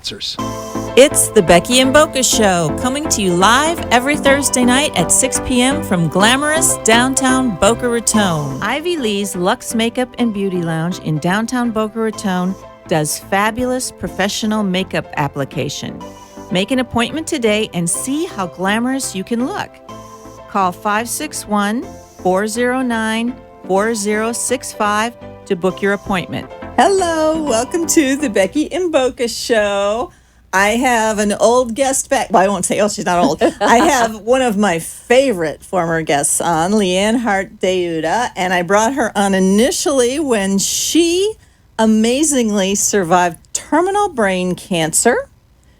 sponsors. It's the Becky and Boca Show, coming to you live every Thursday night at 6 p.m. from glamorous downtown Boca Raton. Ivy Lee's Luxe Makeup and Beauty Lounge in downtown Boca Raton does fabulous professional makeup application. Make an appointment today and see how glamorous you can look. Call 561-409-4065 to book your appointment. Hello, welcome to the Becky and Boca Show. I have an old guest back. Well, I won't say, she's not old. I have one of my favorite former guests on, Leanne Hart-Deuda, and I brought her on initially when she amazingly survived terminal brain cancer.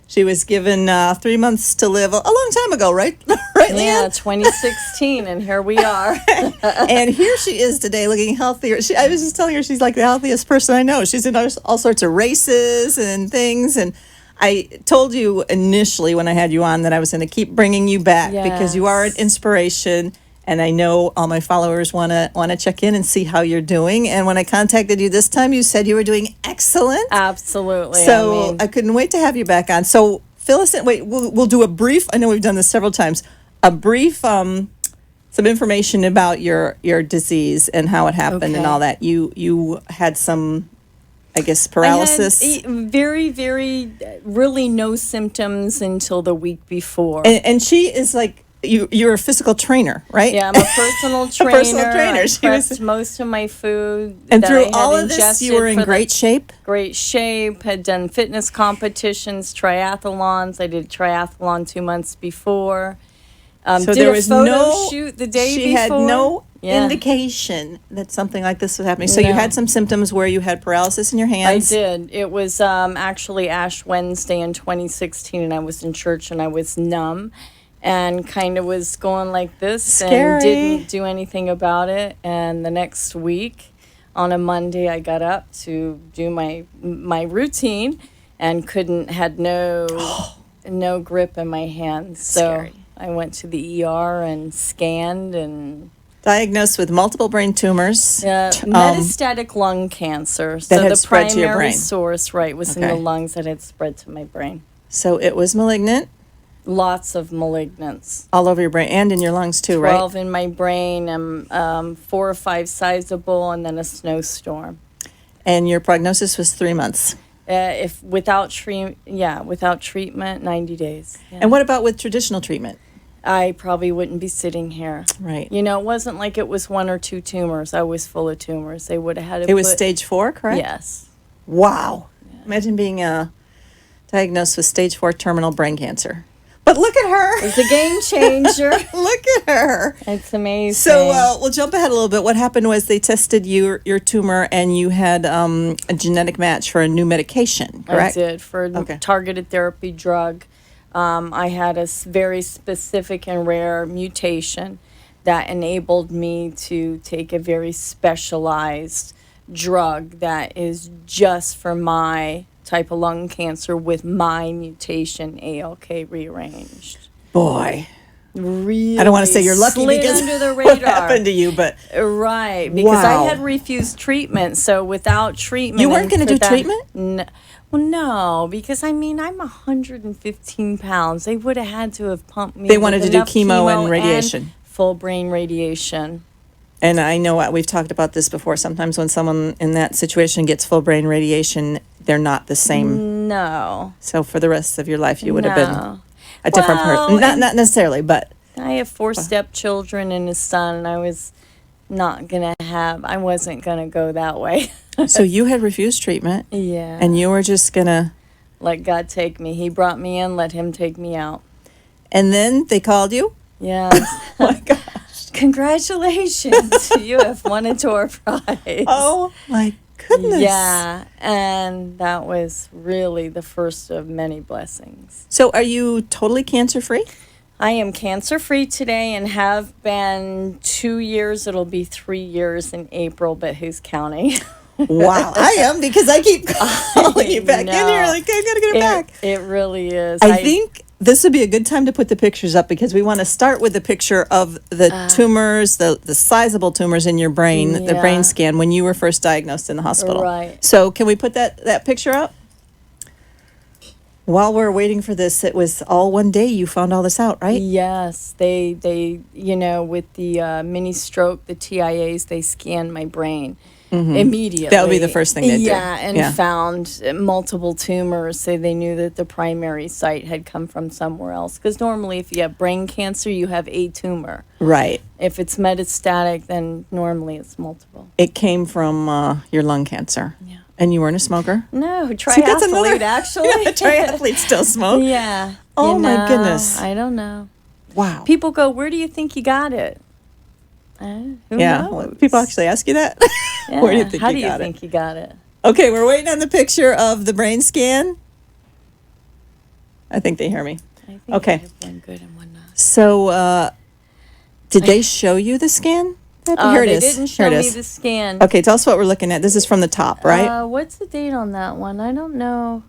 She was given 3 months to live a long time ago, right? Right, Leanne? Yeah, 2016, and here we are. And here she is today looking healthier. I was just telling her she's like the healthiest person I know. She's in all sorts of races and things, and I told you initially when I had you on that I was going to keep bringing you back because you are an inspiration, and I know all my followers want to check in and see how you're doing. And when I contacted you this time, you said you were doing excellent. Absolutely. So I couldn't wait to have you back on. So fill us in. Wait, we'll do a brief. I know we've done this several times. A brief, some information about your disease and how it happened and all that. You had some, I guess, paralysis. I had really no symptoms until the week before. And she is like, you're a physical trainer, right? Yeah, I'm a personal trainer. Personal trainer. I prepped most of my food. And through all of this, you were in great shape? Great shape. Had done fitness competitions, triathlons. I did triathlon 2 months before. So did there a was photo shoot the day she before. Had no indication that something like this was happening. So you had some symptoms where you had paralysis in your hands. I did. It was actually Ash Wednesday in 2016, and I was in church, and I was numb and kind of was going like this. Scary. And didn't do anything about it. And the next week, on a Monday, I got up to do my routine and had no grip in my hands. So Scary. I went to the ER and scanned and diagnosed with multiple brain tumors. Metastatic lung cancer. That So had the spread to your primary brain. source, was in the lungs that had spread to my brain. So it was malignant. Lots of malignants. All over your brain and in your lungs too, right? 12 in my brain, 4 or 5 sizable, and then a snowstorm. And your prognosis was 3 months. Without treatment, 90 days. Yeah. And what about with traditional treatment? I probably wouldn't be sitting here. Right. You know, it wasn't like it was 1 or 2 tumors. I was full of tumors. They would have had to It was stage 4, correct? Yes. Wow. Yeah. Imagine being diagnosed with stage 4 terminal brain cancer. But look at her. It's a game changer. Look at her. It's amazing. So we'll jump ahead a little bit. What happened was they tested your tumor, and you had a genetic match for a new medication, correct? I did, for a targeted therapy drug. I had a very specific and rare mutation that enabled me to take a very specialized drug that is just for my type of lung cancer with my mutation, ALK rearranged. Boy. Really, I don't want to say you're lucky slid because under the radar. what happened to you, but right, because I had refused treatment. So without treatment, you weren't going to do treatment? No, because I'm 115 pounds. They would have had to have pumped me. They wanted to do chemo and radiation, and full brain radiation. And I know we've talked about this before. Sometimes when someone in that situation gets full brain radiation, they're not the same. No. So for the rest of your life, you would have been a different person. Not necessarily, but I have 4 stepchildren and a son, and I wasn't going to go that way. So you had refused treatment. Yeah. And you were just going to let God take me. He brought me in, let him take me out. And then they called you? Yes. Oh my gosh. Congratulations. You have won a tour prize. Oh my goodness. Yeah, and that was really the first of many blessings. So are you totally cancer-free? I am cancer-free today and have been 2 years. It'll be 3 years in April, but who's counting? Wow, I am, because I keep calling you back in here like, I gotta get it back. It really is. I think this would be a good time to put the pictures up, because we want to start with the picture of the tumors, the sizable tumors in your brain, the brain scan when you were first diagnosed in the hospital. Right. So can we put that picture up? While we're waiting for this, it was all one day you found all this out, right? Yes, they with the mini stroke, the TIAs, they scanned my brain immediately. That would be the first thing they do. Yeah, and found multiple tumors. So they knew that the primary site had come from somewhere else. Because normally, if you have brain cancer, you have a tumor. Right. If it's metastatic, then normally it's multiple. It came from your lung cancer. Yeah. And you weren't a smoker? No, See, that's triathlete, actually. Triathletes still smoke? Yeah. Oh, my goodness. I don't know. Wow. People go, where do you think you got it? Who knows? Well, people actually ask you that? Yeah. Where do you think How you do you got think it? you got it? Okay, we're waiting on the picture of the brain scan. I think they hear me. I think Okay. I have one good and one not. So, did they show you the scan? Here it They is. didn't Here show it me is. the scan. Okay, tell us what we're looking at. This is from the top, right? What's the date on that one? I don't know.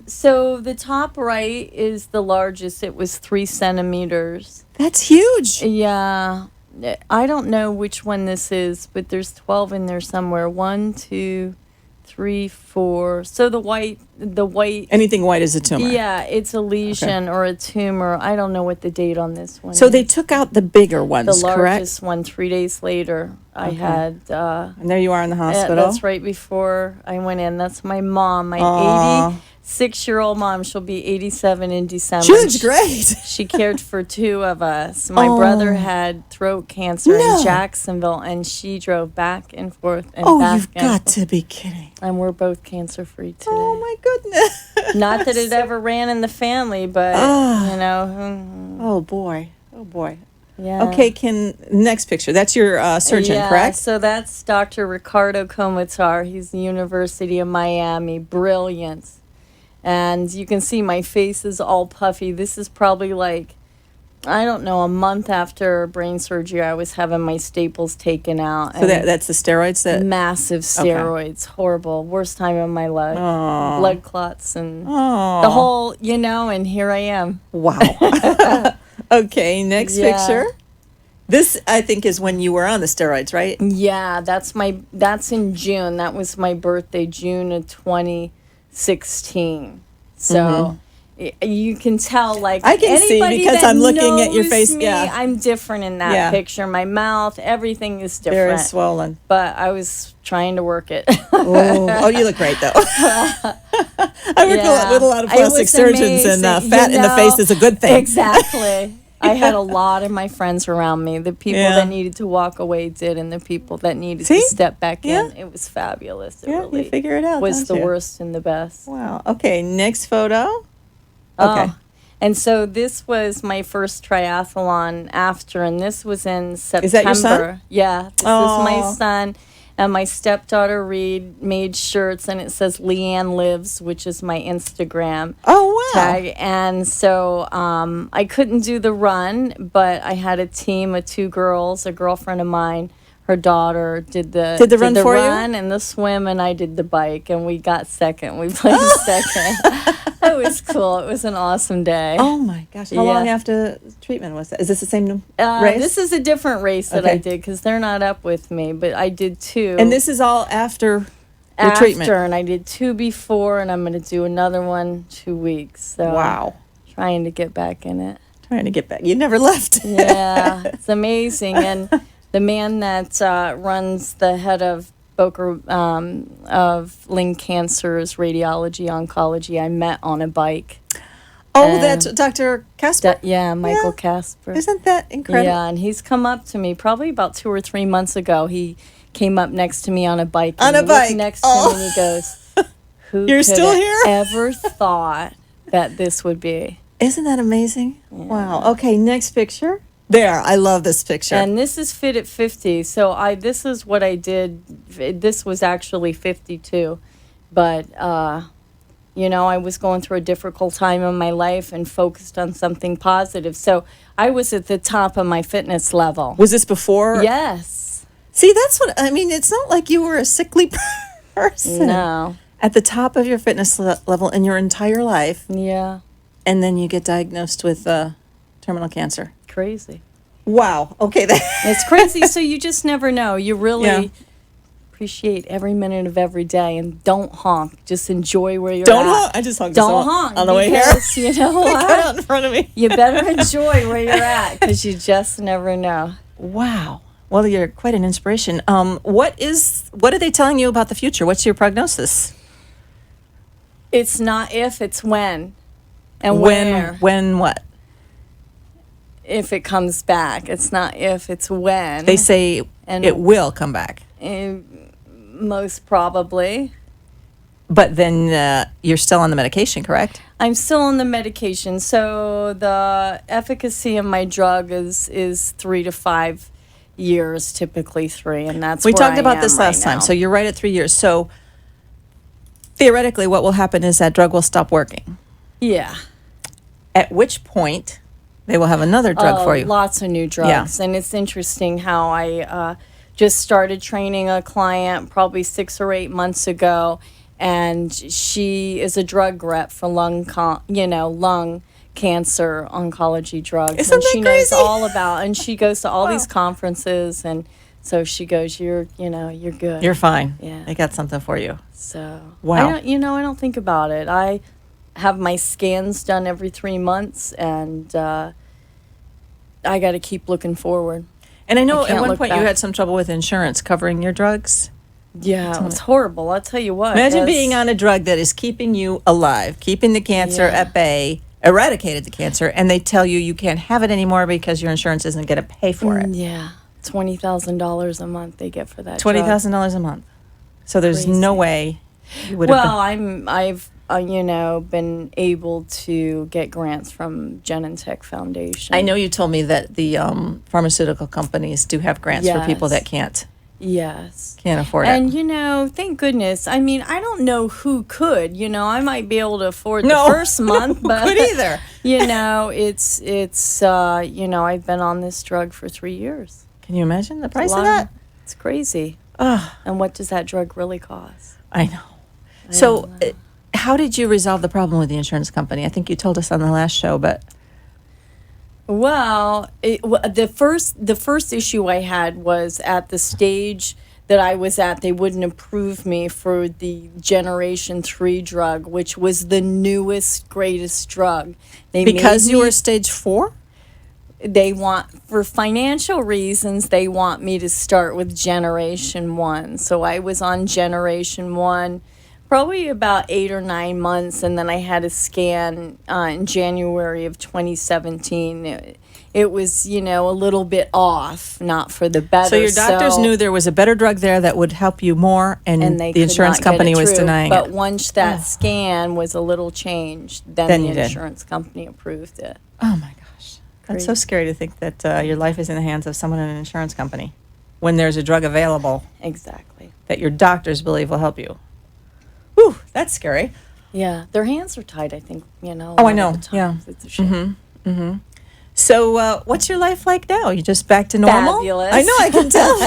So the top right is the largest. It was 3 centimeters. That's huge. Yeah. I don't know which one this is, but there's 12 in there somewhere. 1, 2, 3, 4. So the white. Anything white is a tumor. Yeah, it's a lesion or a tumor. I don't know what the date on this one So is. they took out the bigger ones, The correct? largest one 3 days later. I had. And there you are in the hospital. That's right before I went in. That's my mom, my Aw. 86-year-old mom. She'll be 87 in December. She looks great. She cared for 2 of us. My Oh. brother had throat cancer No. in Jacksonville, and she drove back and forth and Oh, back. you've and got forth. to be kidding. And we're both cancer-free today. Oh, my goodness. Not that it ever ran in the family, but, Oh, boy. Oh, boy. yeah. Okay, next picture. That's your surgeon, Yeah, correct? so that's Dr. Ricardo Comatar. He's the University of Miami. Brilliant. And you can see my face is all puffy. This is probably like, I don't know, a month after brain surgery, I was having my staples taken out. So that's the steroids that... Massive steroids. Horrible. Worst time of my life. Oh. Blood clots and Oh. the whole, and here I am. Wow. Okay, next Yeah. picture. This, I think, is when you were on the steroids, right? Yeah, that's in June. That was my birthday, June of 2016. So you can tell, like, I can see anybody because that I'm looking at your knows face, me, yeah. I'm different in that Yeah. picture. My mouth, everything is Very different. swollen. But I was trying to work it. Oh, you look great, though. I work Yeah. with a lot of It plastic was surgeons, and amazing, fat in the face is a good thing. Exactly. I had a lot of my friends around me. The people Yeah. that needed to walk away did, and the people that needed See? to step back Yeah. in. It was fabulous. It Yeah, really you figure it out, was don't the you? worst and the best. Wow. Okay, next photo. Okay. Oh, and so this was my first triathlon after, and this was in September. Is that your son? Yeah, this is Aw. my son. And my stepdaughter Reed made shirts, and it says Leanne Lives, which is my Instagram Oh, wow. tag. And so I couldn't do the run, but I had a team of 2 girls, a girlfriend of mine. Her daughter did the run for you? and the swim, and I did the bike, and we got second. We placed second. It was cool. It was an awesome day. Oh, my gosh. How Yeah. long after treatment was that? Is this the same race? This is a different race that I Okay. did because they're not up with me, but I did 2. And this is all after your after, treatment? and I did 2 before, and I'm going to do another one 2 weeks. So Wow. trying to get back in it. Trying to get back. You never left. Yeah, it's amazing. And the man that runs the head of Boca of Lung Cancer's radiology oncology, I met on a bike. Oh, that's Dr. Casper? Michael Yeah. Casper. Isn't that incredible? Yeah, and he's come up to me probably about 2 or 3 months ago. He came up next to me on a bike. On and a he looked bike. next Oh. to me and he goes, "Who You're could still have here?" ever thought that this would be?" Isn't that amazing? Wow. Okay, next picture. There, I love this picture. And this is Fit at 50. So this is what I did. This was actually 52. But, I was going through a difficult time in my life and focused on something positive. So I was at the top of my fitness level. Was this before? Yes. See, that's what I mean. It's not like you were a sickly person. No. At the top of your fitness level in your entire life, Yeah. and then you get diagnosed with terminal cancer. Crazy. Wow. Okay. It's crazy. So you just never know. You really Yeah. appreciate every minute of every day, and don't honk. Just enjoy where you're Don't at. honk. I just honked Don't honk on the way here. because you know Cut out what? in front of me. You better enjoy where you're at because you just never know. Wow. Well, you're quite an inspiration. What are they telling you about the future? What's your prognosis? It's not if, it's when. And where. When what? If it comes back. It's not if, it's when. They say And- it will come back. Most probably. But then you're still on the medication, correct? I'm still on the medication. So the efficacy of my drug is 3 to 5 years, typically 3. And that's We where talked I about am this right last time. now. So you're right at 3 years. So theoretically, what will happen is that drug will stop working. Yeah. At which point, they will have another drug for you. Lots of new drugs. And it's interesting how I just started training a client probably 6 or 8 months ago, and she is a drug rep for lung cancer oncology drugs. Isn't and that she crazy? knows all about, and she goes to all these conferences, and so she goes, you're good. You're fine. Yeah. They got something for you. So Wow. I don't think about it. I have my scans done every 3 months, and I got to keep looking forward. And I know I at can't one look point you back. had some trouble with insurance covering your drugs. Yeah, it was horrible. I'll tell you what. Imagine that's- being on a drug that is keeping you alive, keeping the cancer Yeah. at bay, eradicated the cancer, and they tell you can't have it anymore because your insurance isn't going to pay for it. Yeah, $20,000 a month they get for that. $20,000 a month. So there's Crazy. no way you would have. Well, I've been able to get grants from Genentech Foundation. I know you told me that the pharmaceutical companies do have grants for people Yes. that can't Yes. afford And it. thank goodness. I mean, I don't know who could. I might be able to afford No, the first month, no, but could either. it's I've been on this drug for 3 years. Can you imagine the price A of lot that? It's crazy. Oh, And what does that drug really cost? I know. So, how did you resolve the problem with the insurance company? I think you told us on the last show, but Well, the first issue I had was at the stage that I was at. They wouldn't approve me for the Generation 3 drug, which was the newest, greatest drug. because made you me- were stage 4? they want, for financial reasons, they want me to start with Generation 1. So I was on Generation 1 probably about 8 or 9 months, and then I had a scan in January of 2017. It was, a little bit off, not for the better. So your doctors knew there was a better drug there that would help you more, and they the could insurance not get company it was through. denying But it. once that scan was a little changed, then Then the you did. insurance company approved it. Oh my gosh. That's so Crazy. scary to think that your life is in the hands of someone in an insurance company when there's a drug available Exactly. that your doctors believe will help you. Whew, that's scary. Yeah, their hands are tied, I think, Oh, I a lot know. of the Yeah. times. It's a shame. So what's your life like now? You just back to normal? Fabulous. I know, I can tell.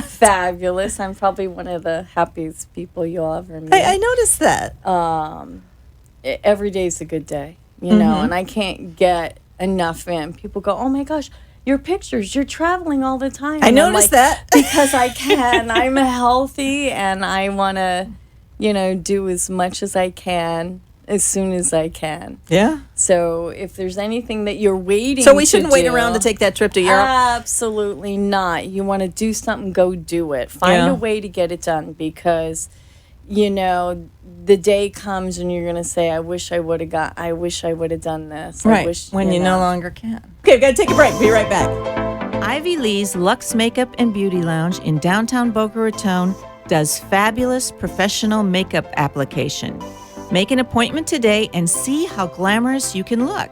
Fabulous. I'm probably one of the happiest people you'll ever meet. I noticed that. Every day's a good day, Mm-hmm. and I can't get enough in. People go, oh my gosh, your pictures, you're traveling all the time. I And I'm noticed like, that. because I can. I'm healthy, and I want to, do as much as I can as soon as I can. Yeah. So if there's anything that you're waiting So we to shouldn't wait do- around to take that trip to Europe? Absolutely not. You want to do something, go do it. Find Yeah. a way to get it done, because the day comes and you're going to say, I wish I would have done this. I Right, wish, when you no longer can. Okay, we've got to take a break. Be right back. Ivy Lee's Luxe Makeup and Beauty Lounge in downtown Boca Raton does fabulous professional makeup application. Make an appointment today and see how glamorous you can look.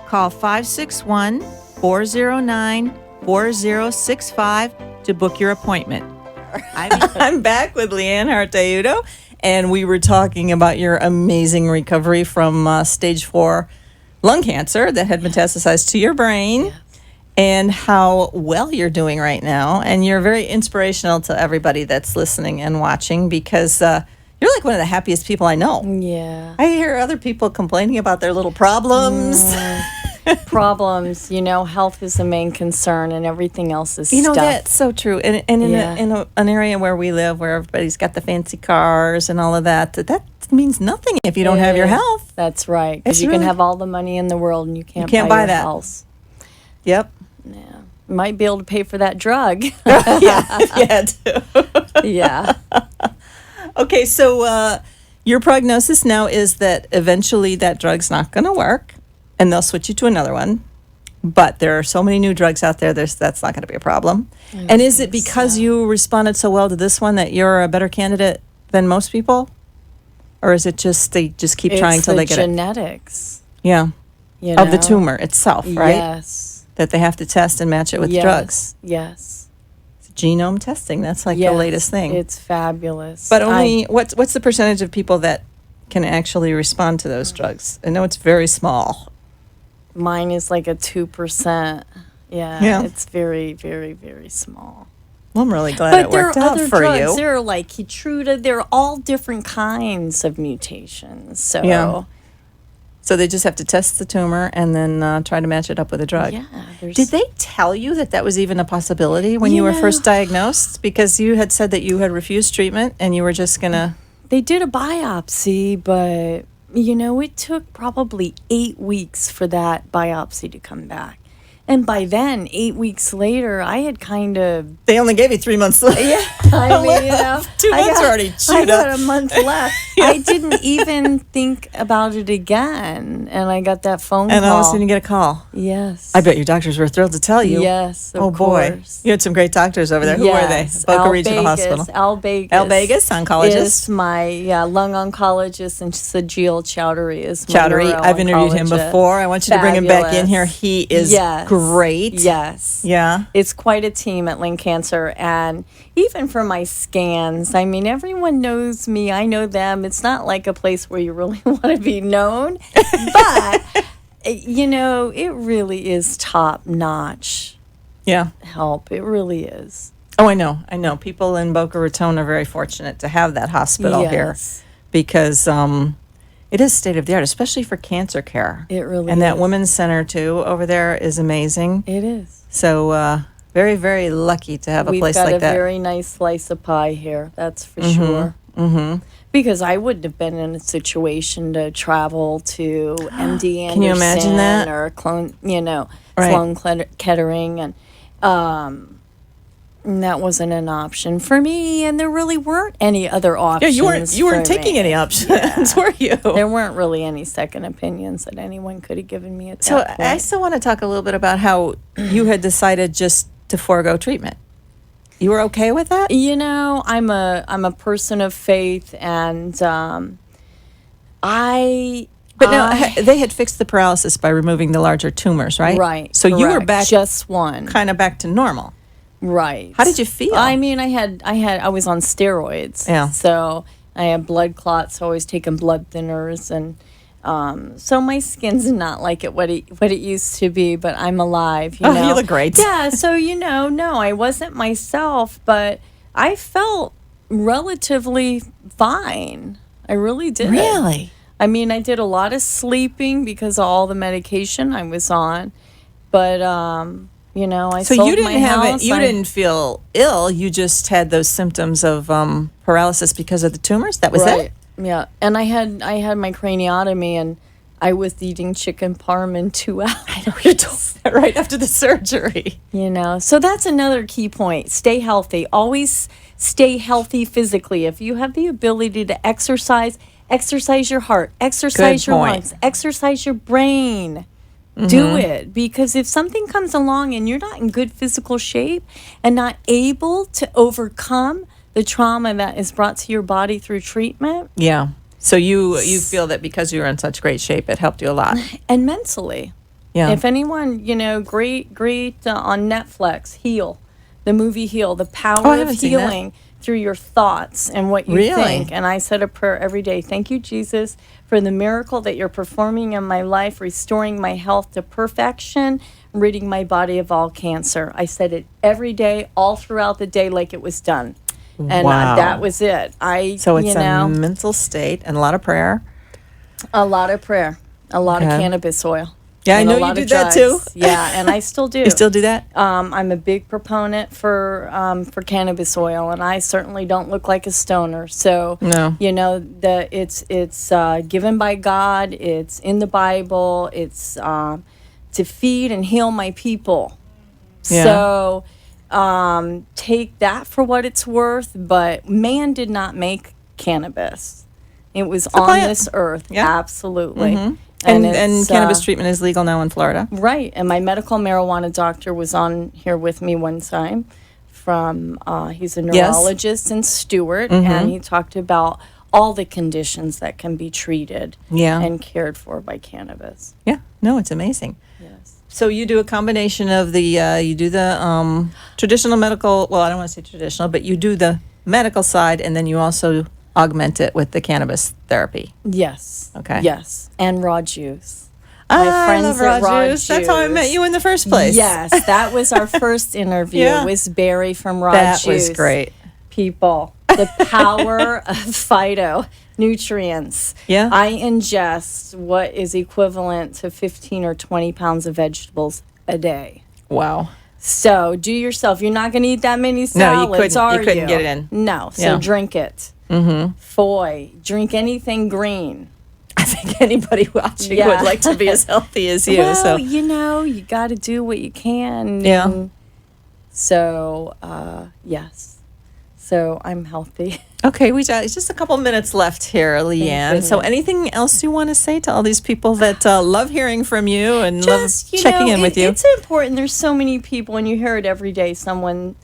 Call 561-409-4065 to book your appointment. I'm back with Leanne Hartayudo, and we were talking about your amazing recovery from stage 4 lung cancer that had metastasized to your brain, and how well you're doing right now. And you're very inspirational to everybody that's listening and watching, because you're like one of the happiest people I know. Yeah. I hear other people complaining about their little problems. problems, health is the main concern and everything else is stuff. That's so true. And in an area where we live, where everybody's got the fancy cars and all of that means nothing if you don't have your health. That's right. Because you can have all the money in the world and you can't buy your that. Health. Yep. Yeah. You might be able to pay for that drug. yeah, too. Yeah. Okay, so your prognosis now is that eventually that drug's not going to work, and they'll switch you to another one. But there are so many new drugs out there, that's not going to be a problem. And is it because you responded so well to this one that you're a better candidate than most people? Or is it just they just keep trying till they get genetics. Yeah. Of the tumor itself, right? Yes. That they have to test and match it with drugs. Yes. Genome testing, that's like the latest thing. It's fabulous. But what's the percentage of people that can actually respond to those drugs? I know it's very small. Mine is like a 2%. Yeah. It's very, very, very small. Well, I'm really glad it worked out for drugs. you. There are like Keytruda. There are all different kinds of mutations. So So they just have to test the tumor and then try to match it up with a drug. Yeah. Did they tell you that was even a possibility when you were first diagnosed? Because you had said that you had refused treatment and you were just going to... They did a biopsy, but, it took probably 8 weeks for that biopsy to come back. And by then, 8 weeks later, I had kind of... They only gave you 3 months left. Yeah, I mean, 2 months are already chewed up. I got a month left. I didn't even think about it again. And I got that phone call. And all of a sudden you get a call. Yes. I bet your doctors were thrilled to tell you. Yes, of boy. course. You had some great doctors over there. Who were they? Boca Regional Hospital. Al Vegas. Al Vegas, oncologist. Is my lung oncologist, and Sajil Chowdhury is my Chowdhury. I've interviewed him before. I want you to bring him back in here. He is great. Yes. Yeah. It's quite a team at Lung Cancer. And even for my scans, I mean, everyone knows me. I know them. It's not like a place where you really want to be known. But, it really is top-notch help. It really is. Oh, I know. People in Boca Raton are very fortunate to have that hospital here because it is state-of-the-art, especially for cancer care. It really is. And that women's center, too, over there is amazing. It is. So very, very lucky to have a place like that. We've got a very nice slice of pie here, that's for sure. Mm-hmm. Because I wouldn't have been in a situation to travel to MD Anderson. Can you imagine that? Or Sloan Kettering. And that wasn't an option for me, and there really weren't any other options. Yeah, you weren't taking any options, were you? There weren't really any second opinions that anyone could have given me at that point. So I still want to talk a little bit about how you had decided just to forego treatment. You were okay with that? I'm a person of faith, and they had fixed the paralysis by removing the larger tumors, right? Right. So correct. you were back, just one, kind of back to normal. Right. How did you feel? I mean, I was on steroids. Yeah. So I had blood clots, so I was taking blood thinners, and so my skin's not like what it used to be, but I'm alive. You look great. Yeah. So no, I wasn't myself, but I felt relatively fine. I really did. Really? I mean, I did a lot of sleeping because of all the medication I was on, but I sold my house. You didn't feel ill. You just had those symptoms of paralysis because of the tumors. That was it. Yeah, and I had my craniotomy, and I was eating chicken parm in 2 hours. I know you told me that right after the surgery. So that's another key point. Stay healthy. Always stay healthy physically. If you have the ability to exercise your heart, exercise your lungs, exercise your brain. Mm-hmm. Do it, because if something comes along and you're not in good physical shape and not able to overcome the trauma that is brought to your body through treatment. Yeah. So you feel that because you were in such great shape, it helped you a lot. And mentally. Yeah. If anyone, great on Netflix, Heal, the movie Heal, the power of healing through your thoughts and what you think. And I said a prayer every day. Thank you, Jesus, for the miracle that you're performing in my life, restoring my health to perfection, ridding my body of all cancer. I said it every day, all throughout the day, like it was done. And that was it. So it's a mental state and a lot of prayer. A lot of prayer. A lot of cannabis oil. Yeah, I and know a you lot did of that drugs. too. Yeah, and I still do. You still do that? I'm a big proponent for cannabis oil, and I certainly don't look like a stoner. So No. it's given by God. It's in the Bible. It's to feed and heal my people. Yeah. So take that for what it's worth. But man did not make cannabis. It was on plant. this earth. Yeah. Absolutely. And it's, cannabis treatment is legal now in Florida. Right. And my medical marijuana doctor was on here with me one time from, he's a neurologist in Stewart, and he talked about all the conditions that can be treated Yeah. and cared for by cannabis. Yeah. No, it's amazing. Yes. So you do a combination of the traditional medical, well, I don't want to say traditional, but you do the medical side, and then you also augment it with the cannabis therapy. Yes. Okay. Yes. And raw juice. I love raw juice. That's how I met you in the first place. Yes. That was our first interview. Yeah. Was Barry from Raw That Juice. was great. People, the power of phytonutrients. Yeah. I ingest what is equivalent to 15 or 20 pounds of vegetables a day. Wow. So do yourself. You're not going to eat that many No, you salads, couldn't. You are couldn't get it in. No. So Yeah. drink it. Foy. Drink anything green. I think anybody watching Yeah. would like to be as healthy as you. Well, So you got to do what you can. Yeah. And so, yes. So I'm healthy. okay, we got just a couple minutes left here, Leanne. So goodness. anything else you want to say to all these people that love hearing from you and love Just, checking in with you? It's important. There's so many people, and you hear it every day. Someone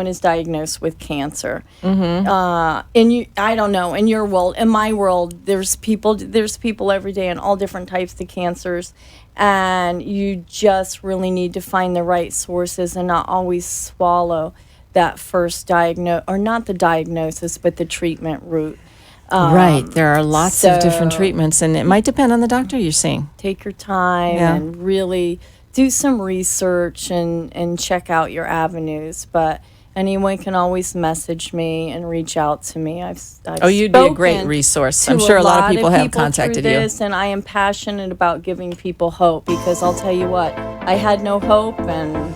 is diagnosed with cancer. I don't know. In your world, in my world, there's people every day in all different types of cancers, and you just really need to find the right sources and not always swallow that first not the diagnosis, but the treatment route. Right. There are lots of different so- treatments, and it might depend on the doctor you're seeing. Take your time Yeah. and really do some research and check out your avenues. But anyone can always message me and reach out to me. I've You'd be a great spoken resource. to I'm sure a lot of people have contacted through you. this, and I am passionate about giving people hope, because I'll tell you what, I had no hope, and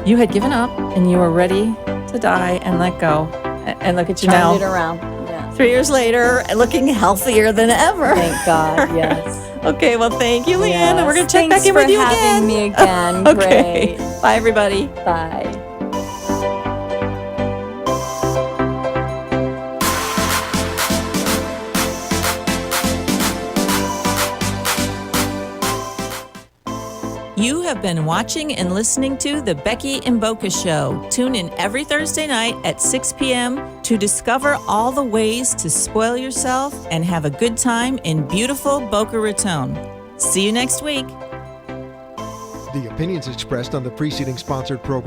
You had given up, and you were ready to die and let go. And look at you turned it now. around. Yeah. 3 years later, looking healthier than ever. Thank God. Yes. Okay, well, thank you, Leanne. Yes. And we're going to check Thanks back in with you for having again. me again. Okay. Great. Bye, everybody. Bye. You have been watching and listening to The Becky and Boca Show. Tune in every Thursday night at 6 p.m. to discover all the ways to spoil yourself and have a good time in beautiful Boca Raton. See you next week. The opinions expressed on the preceding sponsored program